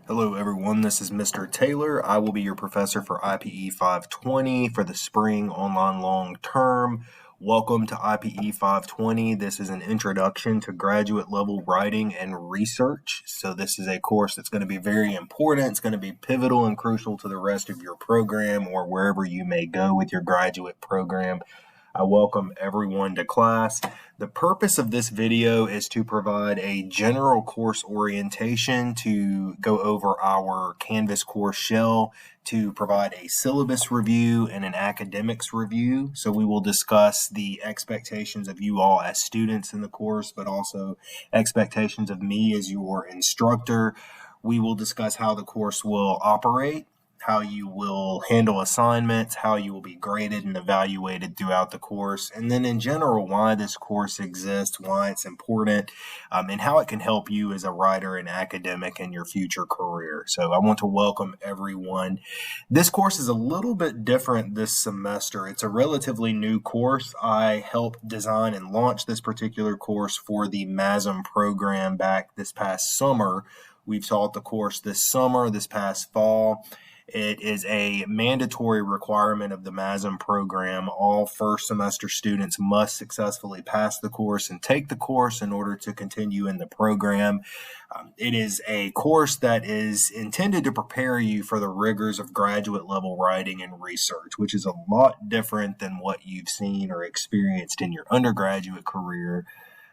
Hello everyone, this is Mr. Taylor. I will be your professor for IPE 520 for the spring online long term. Welcome to IPE 520. This is an introduction to graduate level writing and research. So this is a course that's going to be very important. It's going to be pivotal and crucial to the rest of your program or wherever you may go with your graduate program. I welcome everyone to class. The purpose of this video is to provide a general course orientation, to go over our Canvas course shell, to provide a syllabus review and an academics review. So we will discuss the expectations of you all as students in the course, but also expectations of me as your instructor. We will discuss how the course will operate, how you will handle assignments, how you will be graded and evaluated throughout the course, and then in general, why this course exists, why it's important, and how it can help you as a writer and academic in your future career. So I want to welcome everyone. This course is a little bit different this semester. It's a relatively new course. I helped design and launch this particular course for the MASM program back this past summer. We've taught the course this summer, this past fall. It is a mandatory requirement of the MASM program. All first semester students must successfully pass the course and take the course in order to continue in the program. It is a course that is intended to prepare you for the rigors of graduate level writing and research, which is a lot different than what you've seen or experienced in your undergraduate career.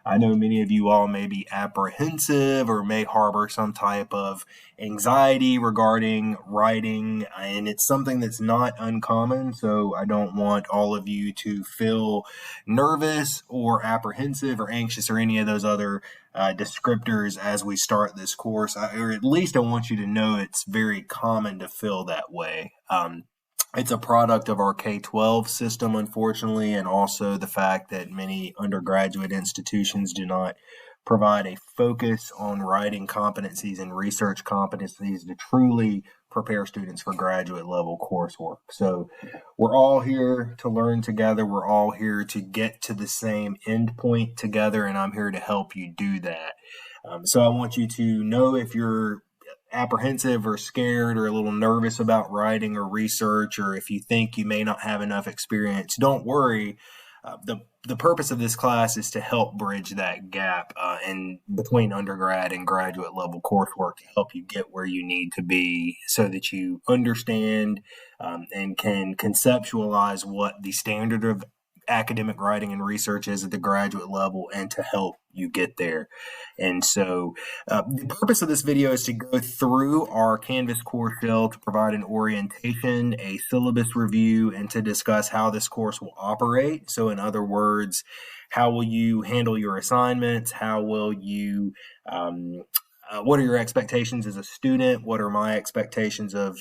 I know many of you all may be apprehensive or may harbor some type of anxiety regarding writing, and it's something that's not uncommon, so I don't want all of you to feel nervous or apprehensive or anxious or any of those other descriptors as we start this course, or at least I want you to know it's very common to feel that way. It's a product of our K-12 system, unfortunately, and also the fact that many undergraduate institutions do not provide a focus on writing competencies and research competencies to truly prepare students for graduate level coursework. So we're all here to learn together. We're all here to get to the same endpoint together, and I'm here to help you do that. So I want you to know if you're apprehensive or scared or a little nervous about writing or research, or if you think you may not have enough experience, don't worry. The purpose of this class is to help bridge that gap in between undergrad and graduate level coursework to help you get where you need to be so that you understand and can conceptualize what the standard of academic writing and research is at the graduate level and to help you get there. And so the purpose of this video is to go through our Canvas course shell to provide an orientation, a syllabus review, and to discuss how this course will operate. So in other words, how will you handle your assignments? How will you what are your expectations as a student? What are my expectations of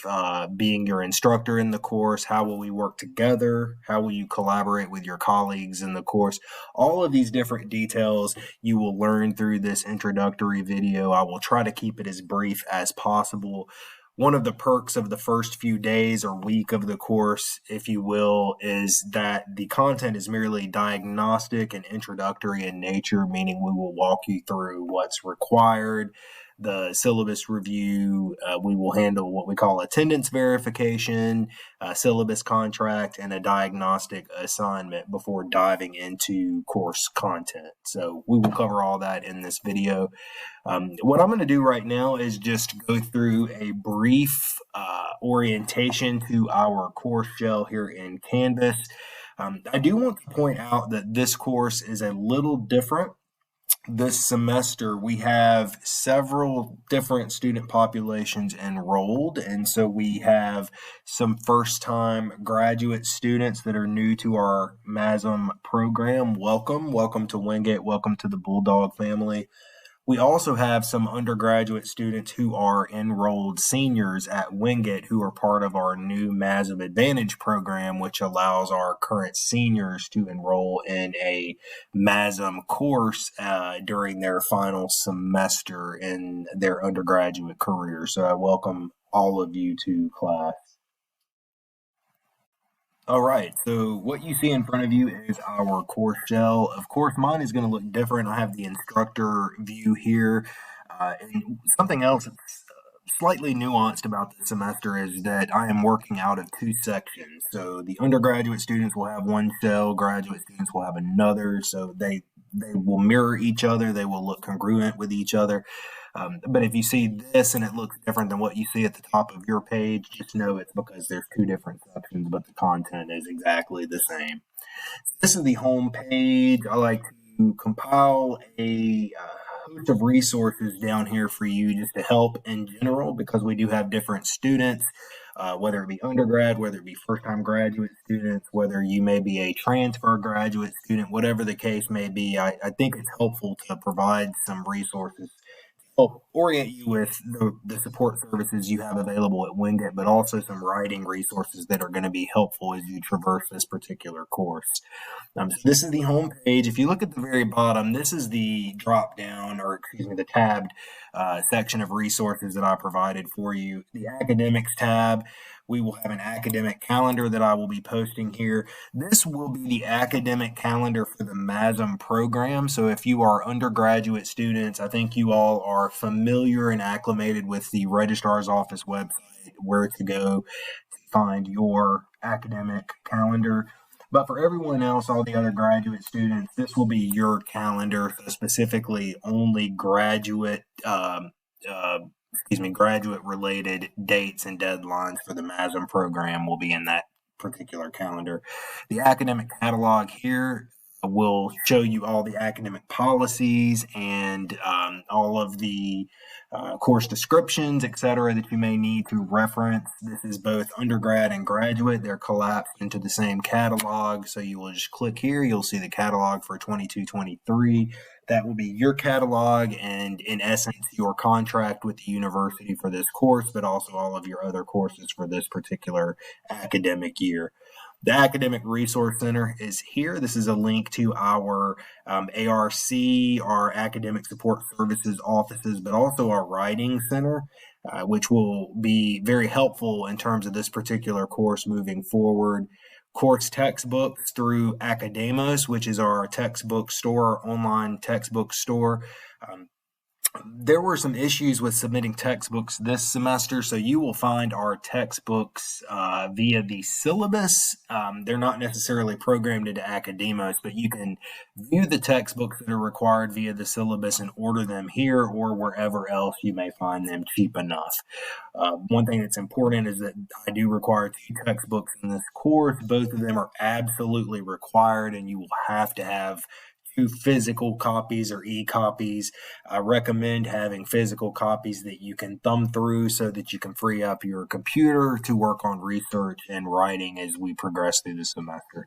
being your instructor in the course? How will we work together? How will you collaborate with your colleagues in the course? All of these different details you will learn through this introductory video. I will try to keep it as brief as possible. One of the perks of the first few days or week of the course, if you will, is that the content is merely diagnostic and introductory in nature, meaning we will walk you through what's required, the syllabus review. We will handle what we call attendance verification, syllabus contract, and a diagnostic assignment before diving into course content. So we will cover all that in this video. What I'm going to do right now is just go through a brief orientation to our course shell here in Canvas. I do want to point out that this course is a little different. This semester, we have several different student populations enrolled, and so we have some first-time graduate students that are new to our MASM program. Welcome to Wingate, welcome to the Bulldog family. We also have some undergraduate students who are enrolled seniors at Wingate who are part of our new MASM Advantage program, which allows our current seniors to enroll in a MASM course during their final semester in their undergraduate career. So I welcome all of you to class. All right, so what you see in front of you is our course shell. Of course, mine is going to look different. I have the instructor view here. And something else that's slightly nuanced about this semester is that I am working out of two sections. So the undergraduate students will have one cell, graduate students will have another. So they will mirror each other. They will look congruent with each other. But if you see this and it looks different than what you see at the top of your page, just know it's because there's two different sections, but the content is exactly the same. This is the home page. I like to compile a host of resources down here for you just to help in general because we do have different students, whether it be undergrad, whether it be first time graduate students, whether you may be a transfer graduate student, whatever the case may be. I think it's helpful to provide some resources help orient you with the support services you have available at Wingate, but also some writing resources that are going to be helpful as you traverse this particular course. So this is the home page. If you look at the very bottom, this is the drop down, or excuse me, the tabbed section of resources that I provided for you. The academics tab, we will have an academic calendar that I will be posting here. This will be the academic calendar for the MASM program. So if you are undergraduate students, I think you all are familiar and acclimated with the registrar's office website, where to go to find your academic calendar. But for everyone else, all the other graduate students, this will be your calendar, specifically only graduate related dates and deadlines for the MASM program will be in that particular calendar. The academic catalog here will show you all the academic policies and all of the course descriptions, etc., that you may need to reference. This is both undergrad and graduate. They're collapsed into the same catalog. So you will just click here. You'll see the catalog for 22-23. That will be your catalog and, in essence, your contract with the university for this course, but also all of your other courses for this particular academic year. The Academic Resource Center is here. This is a link to our ARC, our Academic Support Services offices, but also our Writing Center, which will be very helpful in terms of this particular course moving forward. Course textbooks through Academos, which is our textbook store, online textbook store. There were some issues with submitting textbooks this semester, so you will find our textbooks via the syllabus. They're not necessarily programmed into Academos, but you can view the textbooks that are required via the syllabus and order them here or wherever else you may find them cheap enough. One thing that's important is that I do require 2 textbooks in this course. Both of them are absolutely required, and you will have to have 2 physical copies or e-copies. I recommend having physical copies that you can thumb through so that you can free up your computer to work on research and writing as we progress through the semester.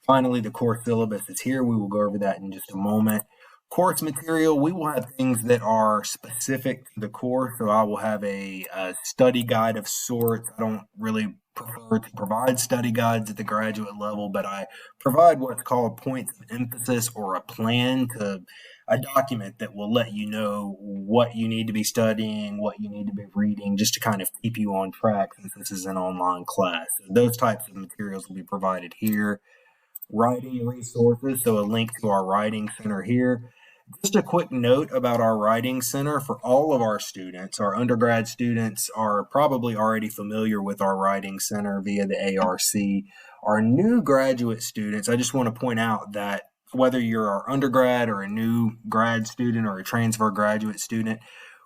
Finally, the course syllabus is here. We will go over that in just a moment. Course material, we will have things that are specific to the course. So I will have a study guide of sorts. I don't really prefer to provide study guides at the graduate level, but I provide what's called points of emphasis, or a plan, to a document that will let you know what you need to be studying, what you need to be reading, just to kind of keep you on track since this is an online class. So those types of materials will be provided here. Writing resources, so a link to our Writing Center here. Just a quick note about our Writing Center for all of our students. Our undergrad students are probably already familiar with our Writing Center via the ARC. Our new graduate students, I just want to point out that whether you're our undergrad or a new grad student or a transfer graduate student,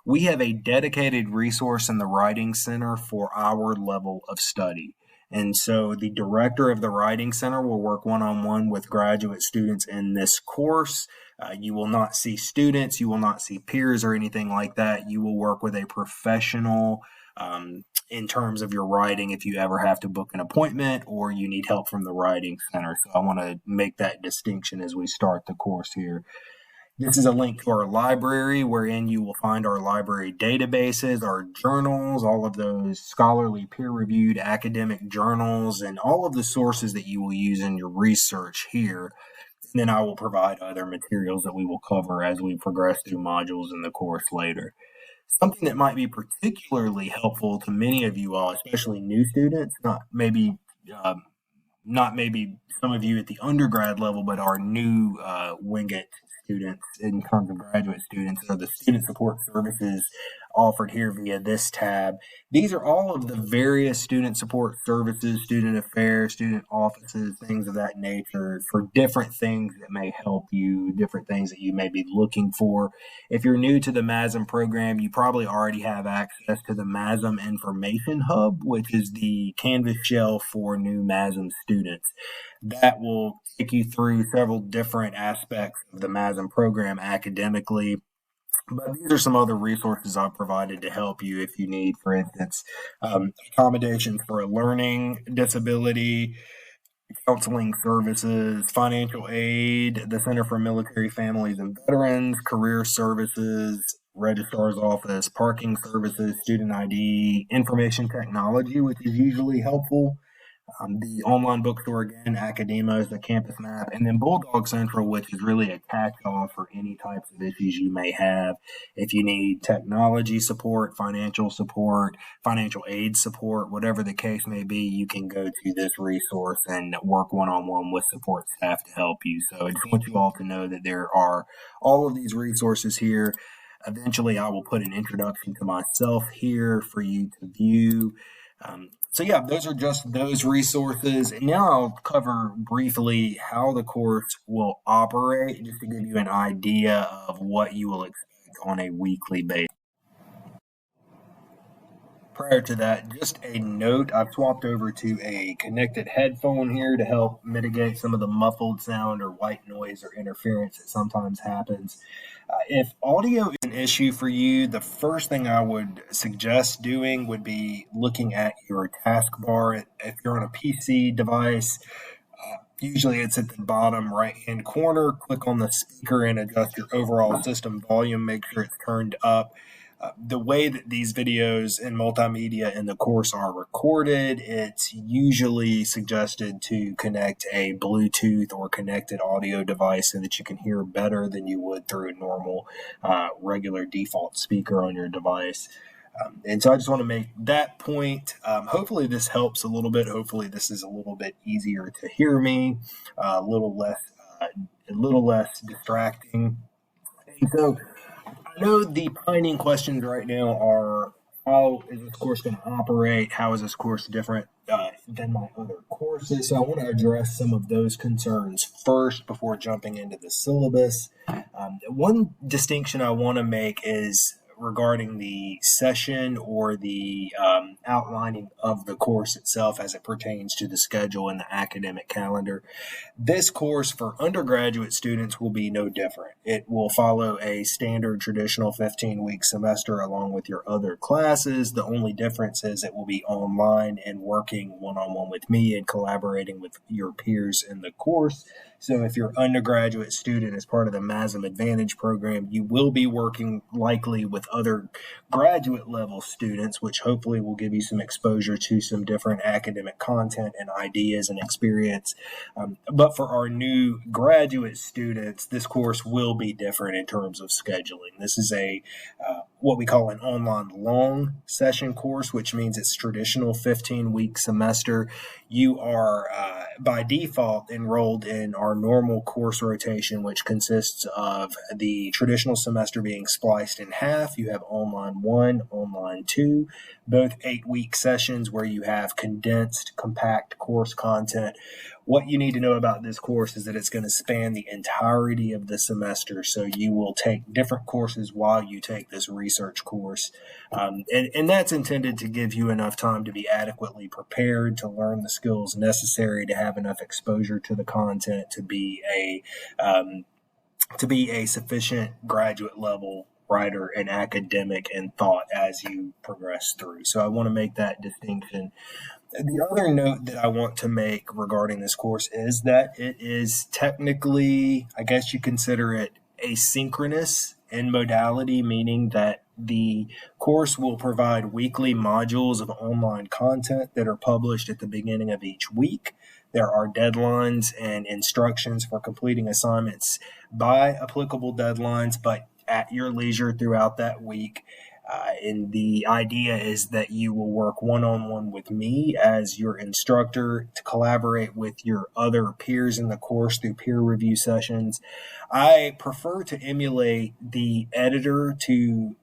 we have a dedicated resource in the Writing Center for our level of study. And so the director of the Writing Center will work one-on-one with graduate students in this course. You will not see students, you will not see peers or anything like that. You will work with a professional in terms of your writing if you ever have to book an appointment or you need help from the Writing Center. So I want to make that distinction as we start the course here. This is a link to our library, wherein you will find our library databases, our journals, all of those scholarly peer-reviewed academic journals, and all of the sources that you will use in your research here. And then I will provide other materials that we will cover as we progress through modules in the course later. Something that might be particularly helpful to many of you all, especially new students, not maybe some of you at the undergrad level, but our new Wingate students, in terms of graduate students, are the student support services offered here via this tab. These are all of the various student support services, student affairs, student offices, things of that nature for different things that may help you, different things that you may be looking for. If you're new to the MASM program, you probably already have access to the MASM Information Hub, which is the Canvas shell for new MASM students. That will take you through several different aspects of the MASM program academically. But these are some other resources I've provided to help you if you need, for instance, accommodations for a learning disability, counseling services, financial aid, the Center for Military Families and Veterans, career services, registrar's office, parking services, student ID, information technology, which is usually helpful. The online bookstore again, Academos, the campus map, and then Bulldog Central, which is really a catch-all for any types of issues you may have. If you need technology support, financial aid support, whatever the case may be, you can go to this resource and work one-on-one with support staff to help you. So I just want you all to know that there are all of these resources here. Eventually, I will put an introduction to myself here for you to view. So yeah, those are just those resources. And now I'll cover briefly how the course will operate, just to give you an idea of what you will expect on a weekly basis. Prior to that, just a note, I've swapped over to a connected headphone here to help mitigate some of the muffled sound or white noise or interference that sometimes happens. If audio is an issue for you, the first thing I would suggest doing would be looking at your taskbar. If you're on a PC device, usually it's at the bottom right-hand corner. Click on the speaker and adjust your overall system volume. Make sure it's turned up. The way that these videos and multimedia in the course are recorded, it's usually suggested to connect a Bluetooth or connected audio device so that you can hear better than you would through a normal regular default speaker on your device. And so I just want to make that point. Hopefully this helps a little bit. Hopefully this is a little bit easier to hear me, a little less distracting. And so I know the pining questions right now are, how is this course going to operate? How is this course different than my other courses? So I want to address some of those concerns first before jumping into the syllabus. One distinction I want to make is regarding the session or the outlining of the course itself as it pertains to the schedule and the academic calendar. This course for undergraduate students will be no different. It will follow a standard traditional 15-week semester along with your other classes. The only difference is it will be online and working one-on-one with me and collaborating with your peers in the course. So if you're an undergraduate student as part of the MASM Advantage program, you will be working likely with other graduate level students, which hopefully will give you some exposure to some different academic content and ideas and experience. But for our new graduate students, this course will be different in terms of scheduling. This is a what we call an online long session course, which means it's traditional 15-week semester. You are by default enrolled in our normal course rotation, which consists of the traditional semester being spliced in half. You have online 1, online 2, both 8-week sessions where you have condensed, compact course content. What you need to know about this course is that it's going to span the entirety of the semester. So you will take different courses while you take this research course. And that's intended to give you enough time to be adequately prepared, to learn the skills necessary, to have enough exposure to the content, to be a sufficient graduate level writer and academic in thought as you progress through. So I want to make that distinction. The other note that I want to make regarding this course is that it is technically, I guess you consider it asynchronous in modality, meaning that the course will provide weekly modules of online content that are published at the beginning of each week. There are deadlines and instructions for completing assignments by applicable deadlines, but at your leisure throughout that week. And the idea is that you will work one-on-one with me as your instructor to collaborate with your other peers in the course through peer review sessions. I prefer to emulate the editor to